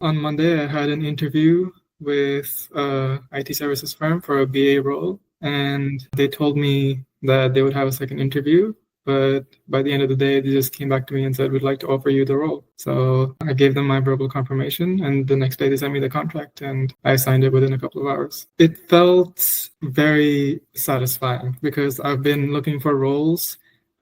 On Monday, I had an interview with a IT services firm for a BA role, and they told me that they would have a second interview. But by the end of the day, they just came back to me and said, "We'd like to offer you the role." So I gave them my verbal confirmation, and the next day they sent me the contract, and I signed it within a couple of hours. It felt very satisfying because I've been looking for roles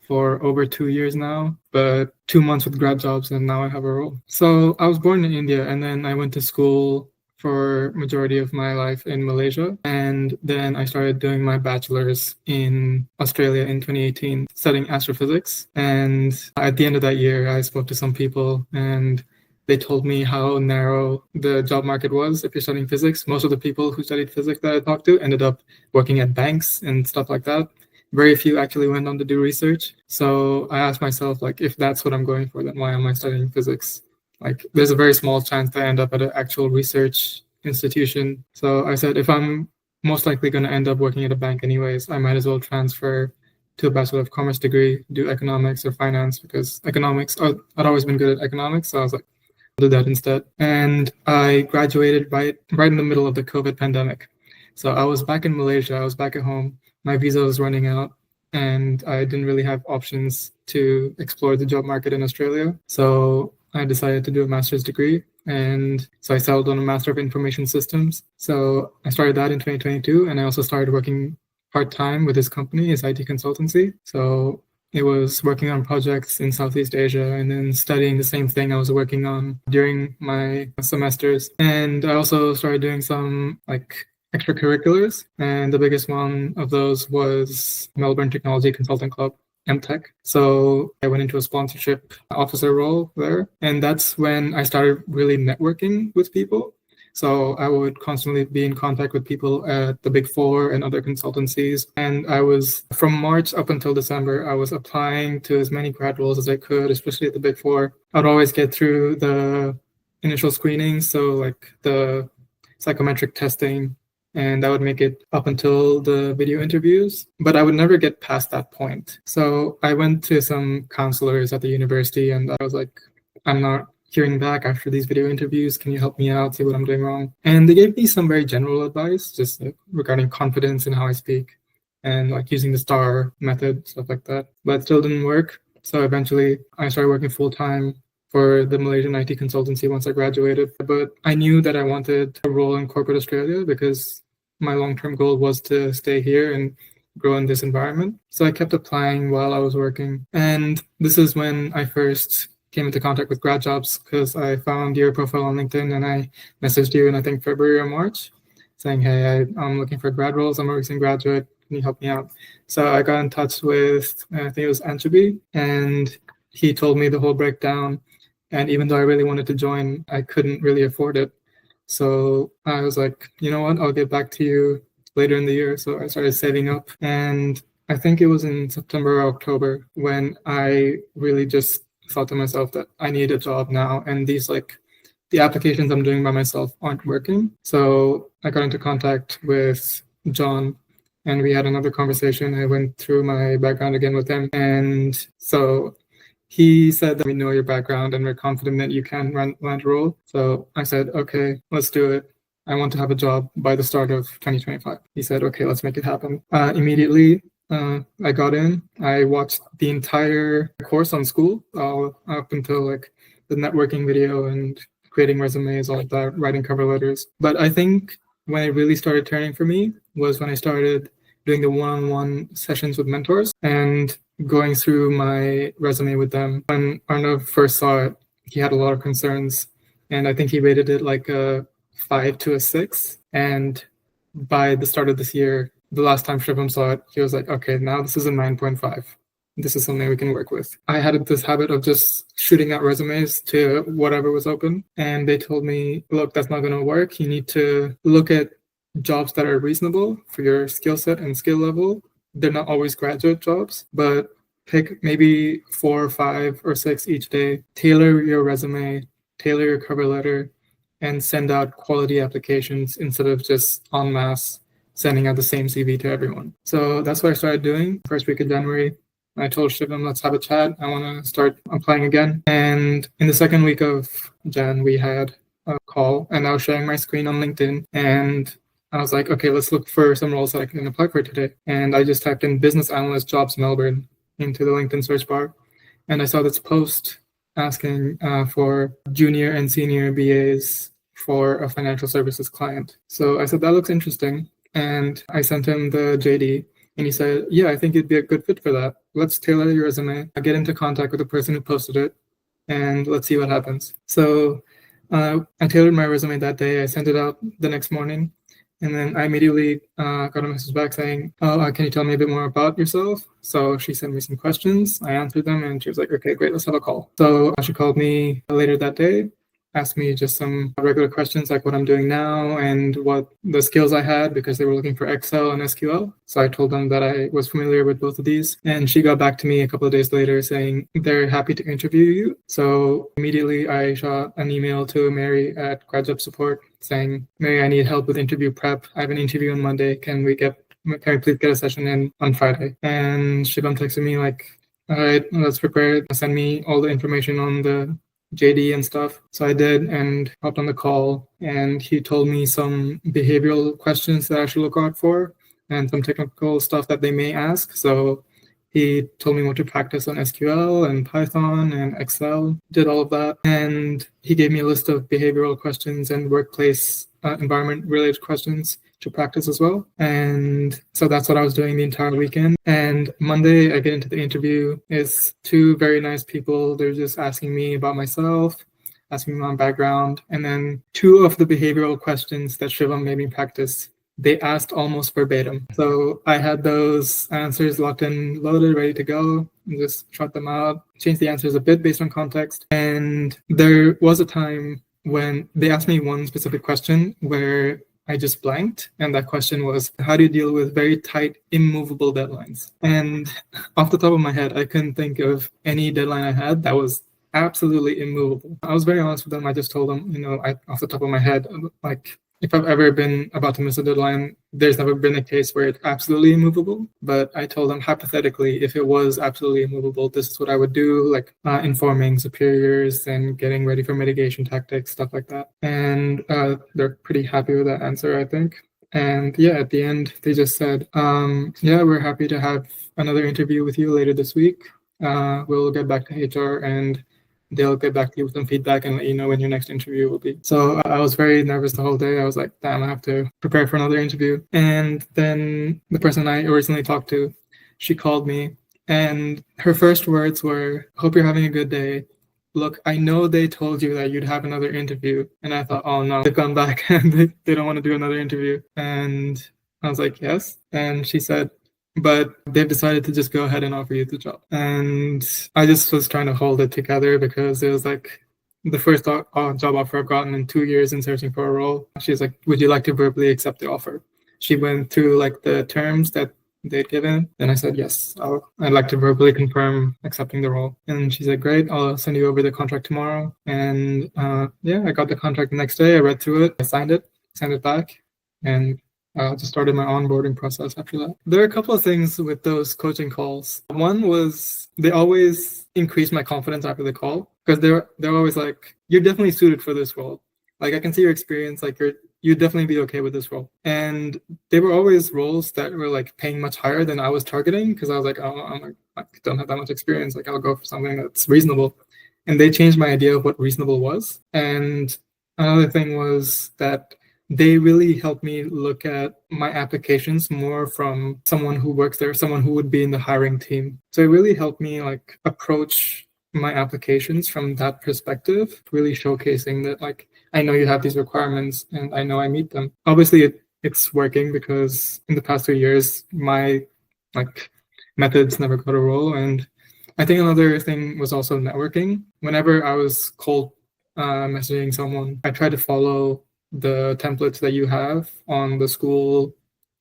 for over 2 years now, but 2 months with grad jobs, and now I have a role. So I was born in India, and then I went to school for majority of my life in Malaysia, and then I started doing my bachelor's in Australia in 2018, studying astrophysics. And at the end of that year, I spoke to some people, and they told me how narrow the job market was if you're studying physics. Most of the people who studied physics that I talked to ended up working at banks and stuff like that. Very few actually went on to do research. So I asked myself, like, if that's what I'm going for, then why am I studying physics? Like, there's a very small chance that I end up at an actual research institution. So I said, if I'm most likely going to end up working at a bank anyways, I might as well transfer to a Bachelor of Commerce degree, do economics or finance, because I'd always been good at economics. So I was like, I'll do that instead. And I graduated right in the middle of the COVID pandemic. So I was back in Malaysia, I was back at home. My visa was running out, and I didn't really have options to explore the job market in Australia. So I decided to do a master's degree, and so I settled on a Master of Information Systems. So I started that in 2022, and I also started working part-time with this company, his IT consultancy. So it was working on projects in Southeast Asia and then studying the same thing I was working on during my semesters. And I also started doing some extracurriculars, and the biggest one of those was Melbourne Technology Consulting Club, MTech. So I went into a sponsorship officer role there, and that's when I started really networking with people. So I would constantly be in contact with people at the Big Four and other consultancies. And I was, from March up until December, I was applying to as many grad roles as I could, especially at the Big Four. I'd always get through the initial screenings, so like the psychometric testing, and I would make it up until the video interviews, but I would never get past that point. So I went to some counselors at the university, and I was like, I'm not hearing back after these video interviews. Can you help me out, see what I'm doing wrong? And they gave me some very general advice, just regarding confidence in how I speak and like using the STAR method, stuff like that. But it still didn't work. So eventually I started working full-time for the Malaysian IT consultancy once I graduated. But I knew that I wanted a role in corporate Australia because my long-term goal was to stay here and grow in this environment. So I kept applying while I was working. And this is when I first came into contact with grad jobs, because I found your profile on LinkedIn and I messaged you in, I think, February or March, saying, hey, I'm looking for grad roles. I'm a recent graduate. Can you help me out? So I got in touch with, I think it was Anchabi, and he told me the whole breakdown. And even though I really wanted to join, I couldn't really afford it. So I was like, you know what, I'll get back to you later in the year. So I started saving up. And I think it was in September or October when I really just thought to myself that I need a job now. And these the applications I'm doing by myself aren't working. So I got into contact with John, and we had another conversation. I went through my background again with him. And so he said that we know your background and we're confident that you can land a role. So I said, okay, let's do it. I want to have a job by the start of 2025. He said, okay, let's make it happen. Immediately, I got in. I watched the entire course on school, up until the networking video and creating resumes, all of that, writing cover letters. But I think when it really started turning for me was when I started doing the one-on-one sessions with mentors and going through my resume with them. When Arnav first saw it, he had a lot of concerns, and I think he rated it like a 5 to a 6. And by the start of this year, the last time Shubham saw it, he was like, okay, now this is a 9.5. This is something we can work with. I had this habit of just shooting out resumes to whatever was open, and they told me, look, that's not going to work. You need to look at jobs that are reasonable for your skill set and skill level. They're not always graduate jobs, but pick maybe 4 or 5 or 6 each day. Tailor your resume, tailor your cover letter, and send out quality applications instead of just en masse sending out the same CV to everyone. So that's what I started doing first week of January. I told Shubham, let's have a chat. I want to start applying again. And in the second week of Jan, we had a call, and I was sharing my screen on LinkedIn, and I was like, okay, let's look for some roles that I can apply for today. And I just typed in business analyst jobs Melbourne into the LinkedIn search bar, and I saw this post asking for junior and senior BAs for a financial services client. So I said, that looks interesting. And I sent him the JD, and he said, yeah, I think you'd be a good fit for that. Let's tailor your resume. I'll get into contact with the person who posted it, and let's see what happens. So I tailored my resume that day. I sent it out the next morning. And then I immediately got a message back saying, oh, can you tell me a bit more about yourself? So she sent me some questions. I answered them, and she was like, okay, great, let's have a call. So she called me later that day, asked me just some regular questions like what I'm doing now and what the skills I had, because they were looking for Excel and SQL. So I told them that I was familiar with both of these. And she got back to me a couple of days later saying they're happy to interview you. So immediately I shot an email to Mary at GradJob Support saying, Mary, I need help with interview prep. I have an interview on Monday. Can we please get a session in on Friday? And Shivam texted me like, all right, let's prepare. Send me all the information on the JD and stuff. So I did, and hopped on the call, and he told me some behavioral questions that I should look out for and some technical stuff that they may ask. So he told me what to practice on SQL and Python and Excel, did all of that. And he gave me a list of behavioral questions and workplace environment related questions to practice as well. And so that's what I was doing the entire weekend. And Monday, I get into the interview. It's two very nice people. They're just asking me about myself, asking me my background. And then two of the behavioral questions that Shivam made me practice, they asked almost verbatim. So I had those answers locked and loaded, ready to go, and just trot them out, change the answers a bit based on context. And there was a time when they asked me one specific question where I just blanked. And that question was, how do you deal with very tight, immovable deadlines? And off the top of my head, I couldn't think of any deadline I had that was absolutely immovable. I was very honest with them. I just told them, off the top of my head, like, if I've ever been about to miss a deadline, there's never been a case where it's absolutely immovable. But I told them, hypothetically, if it was absolutely immovable, this is what I would do, like informing superiors and getting ready for mitigation tactics, stuff like that. And they're pretty happy with that answer, I think. And yeah, at the end, they just said, yeah, we're happy to have another interview with you later this week. We'll get back to HR and they'll get back to you with some feedback and let you know when your next interview will be. So I was very nervous the whole day. I was like, damn, I have to prepare for another interview. And then the person I originally talked to, she called me, and her first words were, hope you're having a good day. Look, I know they told you that you'd have another interview. And I thought, oh no, they've gone back and they don't want to do another interview. And I was like, yes. And she said, but they've decided to just go ahead and offer you the job. And I just was trying to hold it together because it was like the first job offer I've gotten in 2 years in searching for a role. She's like, would you like to verbally accept the offer? She went through like the terms that they'd given. And I said, yes, I'd like to verbally confirm accepting the role. And she said, great, I'll send you over the contract tomorrow. And yeah, I got the contract the next day. I read through it. I signed it back. And just started my onboarding process after that. There are a couple of things with those coaching calls. One was they always increased my confidence after the call because they're always like, you're definitely suited for this role. Like, I can see your experience, like you'd definitely be okay with this role. And they were always roles that were like paying much higher than I was targeting because I was like, oh, I don't have that much experience. Like, I'll go for something that's reasonable. And they changed my idea of what reasonable was. And another thing was that they really helped me look at my applications more from someone who works there, someone who would be in the hiring team. So it really helped me like approach my applications from that perspective, really showcasing that like, I know you have these requirements and I know I meet them. Obviously it's working because in the past 2 years, my like methods never got a role. And I think another thing was also networking. Whenever I was cold messaging someone, I tried to follow the templates that you have on the school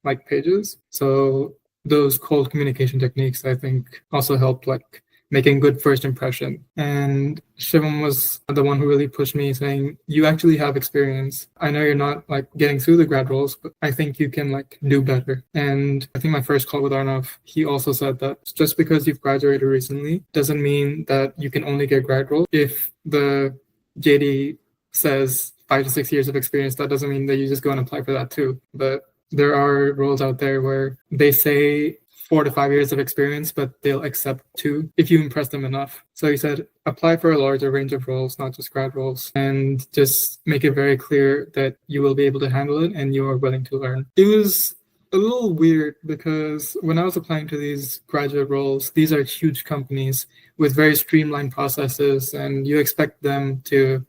like pages. So those cold communication techniques, I think, also helped like making good first impression. And Shivam was the one who really pushed me, saying, you actually have experience. I know you're not like getting through the grad roles, but I think you can like do better. And I think my first call with Arnav, he also said that just because you've graduated recently doesn't mean that you can only get grad roles. If the JD says 5 to 6 years of experience, that doesn't mean that you just go and apply for that too. But there are roles out there where they say 4 to 5 years of experience, but they'll accept 2 if you impress them enough. So he said, apply for a larger range of roles, not just grad roles, and just make it very clear that you will be able to handle it and you are willing to learn. It was a little weird because when I was applying to these graduate roles, these are huge companies with very streamlined processes, and you expect them to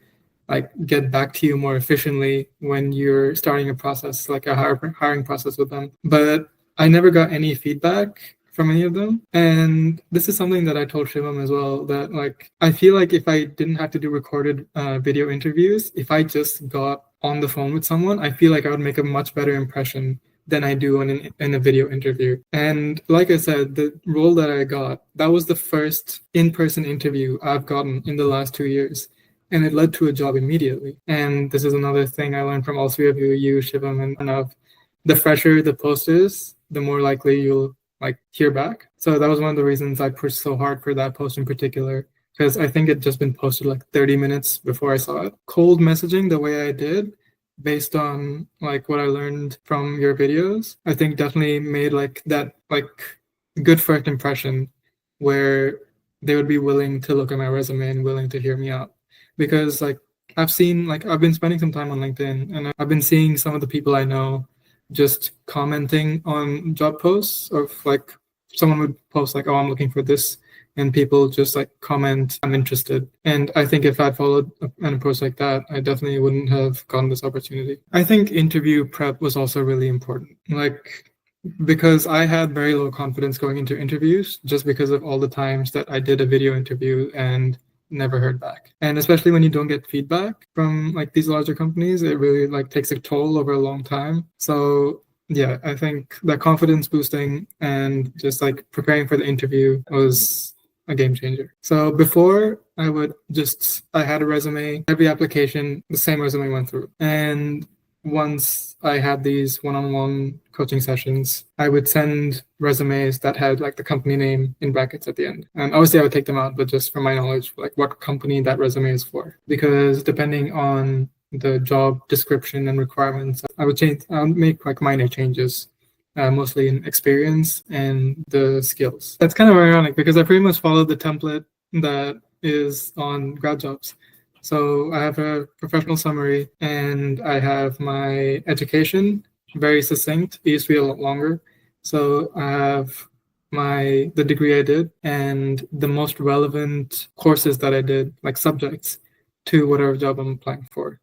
like get back to you more efficiently when you're starting a process, like a hiring process with them. But I never got any feedback from any of them. And this is something that I told Shivam as well, that like I feel like if I didn't have to do recorded video interviews, if I just got on the phone with someone, I feel like I would make a much better impression than I do in a video interview. And like I said, the role that I got, that was the first in-person interview I've gotten in the last 2 years. And it led to a job immediately. And this is another thing I learned from all 3 of you, Shivam and Pranav. The fresher the post is, the more likely you'll like hear back. So that was one of the reasons I pushed so hard for that post in particular, because I think it just been posted like 30 minutes before I saw it. Cold messaging the way I did, based on like what I learned from your videos, I think definitely made like that like good first impression where they would be willing to look at my resume and willing to hear me out. Because like I've been spending some time on LinkedIn, and I've been seeing some of the people I know just commenting on job posts of like someone would post like, oh, I'm looking for this, and people just like comment, I'm interested. And I think if I'd followed an approach like that, I definitely wouldn't have gotten this opportunity. I think interview prep was also really important. Like, because I had very low confidence going into interviews just because of all the times that I did a video interview and never heard back. And especially when you don't get feedback from like these larger companies, it really like takes a toll over a long time. So yeah, I think that confidence boosting and just like preparing for the interview was a game changer. So before I had a resume, every application, the same resume went through. And once I had these one-on-one coaching sessions, I would send resumes that had like the company name in brackets at the end. And obviously I would take them out, but just from my knowledge, like what company that resume is for. Because depending on the job description and requirements, I would make like minor changes. Mostly in experience and the skills. That's kind of ironic because I pretty much followed the template that is on grad jobs. So I have a professional summary and I have my education, very succinct. It used to be a lot longer. So I have the degree I did and the most relevant courses that I did, like subjects, to whatever job I'm applying for.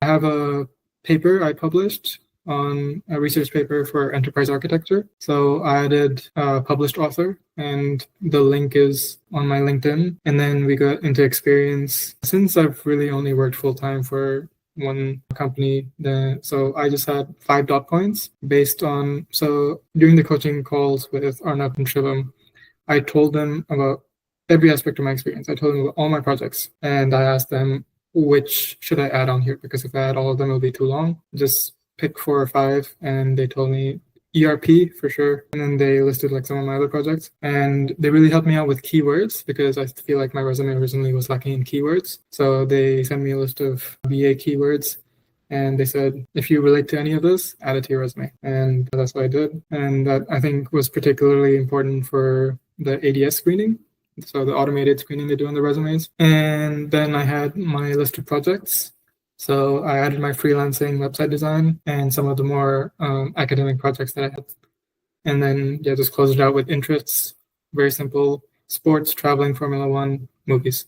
I have a paper I published on a research paper for enterprise architecture. So I added a published author, and the link is on my LinkedIn. And then we got into experience. Since I've really only worked full-time for one company, so I just had 5 dot points based on, so during the coaching calls with Arnav and Shivam, I told them about every aspect of my experience. I told them about all my projects, and I asked them, which should I add on here? Because if I add all of them, it'll be too long. Just pick 4 or 5, and they told me ERP for sure. And then they listed like some of my other projects, and they really helped me out with keywords because I feel like my resume originally was lacking in keywords. So they sent me a list of BA keywords, and they said, if you relate to any of this, add it to your resume. And that's what I did. And that I think was particularly important for the ADS screening. So the automated screening they do on the resumes. And then I had my list of projects. So I added my freelancing website design and some of the more academic projects that I had. And then just close it out with interests. Very simple: sports, traveling, Formula 1, movies.